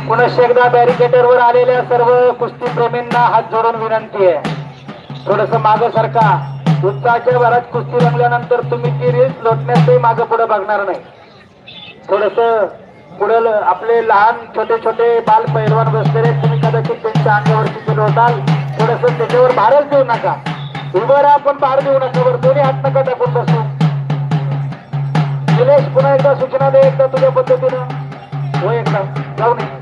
पुनश्च एकदा बॅरिकेडवर आलेल्या सर्व कुस्ती प्रेमींना हात जोडून विनंती आहे, थोडस मागे सरका. उत्साहाच्या भरात कुस्ती रंगल्यानंतर तुम्ही ती रील्स लोटण्यातही मागे पुढे बघणार नाही. थोडस पुढे आपले लहान छोटे छोटे बाल पैलवान बसलेले, तुम्ही कदाचित त्यांच्या अंगावरती केलं होताल, थोडस त्याच्यावर भारच देऊ नका. उभं राहा पण भार देऊ नका. बरं दोन्ही हात नका टाकून बसू. निलेश पुन्हा एकदा सूचना दे, एकदा तुझ्या पद्धतीनं हो, एकदा जाऊ नये.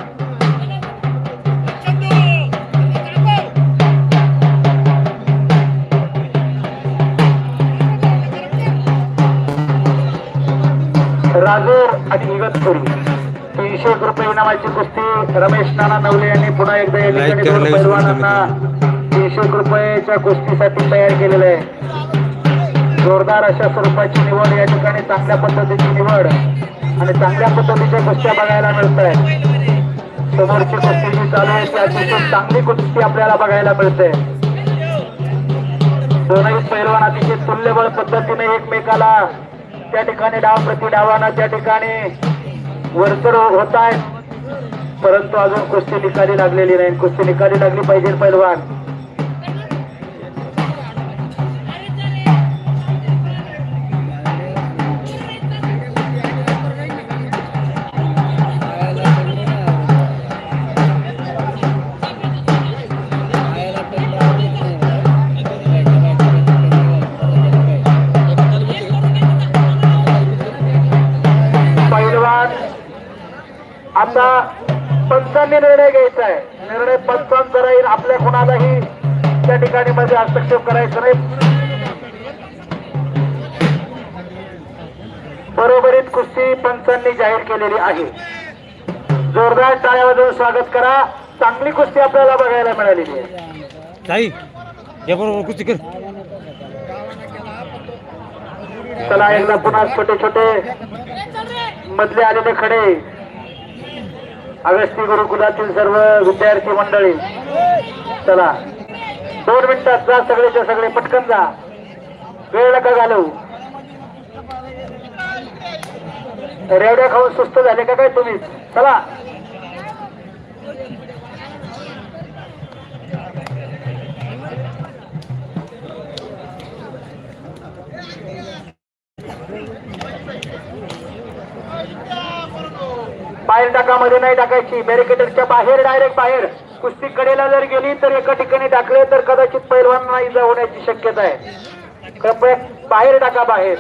राजूर आणि इगतपुरी 300 रुपये इनामाची कुस्ती रमेश नाना नवले यांनी पुन्हा एकदा या ठिकाणी दोन पैलवानांना 300 रुपयाच्या कुस्तीसाठी तयार केलेलं आहे. जोरदार अशा स्वरूपाची निवड या ठिकाणी, चांगल्या पद्धतीची निवड आणि चांगल्या पद्धतीच्या कुस्त्या बघायला मिळत आहेत. समोरची कुस्ती जी चालू आहे त्याची चांगली कुस्ती आपल्याला बघायला मिळते. दोनही पैलवान अतिशय तुल्यबळ पद्धतीने एकमेकाला त्या ठिकाणी डाव प्रति डावाना त्या ठिकाणी वरचढ होत आहेत, परंतु अजून कुस्ती निकाली लागलेली नाही. कुस्ती निकाली लागली पाहिजे पैलवान. आता पंचांनी निर्णय घ्यायचा आहे. निर्णय पंचांचा राहील. आपल्या कोणालाही त्या ठिकाणी मध्ये हस्तक्षेप करायचा नाही. बरोबरीत कुस्ती पंचांनी जाहीर केलेली आहे. जोरदार टाळ्या वाजवून स्वागत करा. चांगली कुस्ती आपल्याला बघायला मिळालेली आहे. कुस्ती कर. चला एकदा पुन्हा छोटे छोटे मधले आलेले खडे अगस्ती गुरुकुलातील सर्व विद्यार्थी मंडळी, चला 2 मिनिटात जा, सगळेच्या सगळे पटकन जा, वेळ नका घालवू. रेवड्या खाऊन सुस्त झाले का काय तुम्ही? चला बाहेर टाकामध्ये नाही टाकायची. बॅरिकेडच्या बाहेर, डायरेक्ट बाहेर. कुस्ती कडेला जर गेली तर एका ठिकाणी टाकले तर कदाचित पैलवानांना इजा होण्याची शक्यता आहे. कृपया बाहेर टाका, बाहेर.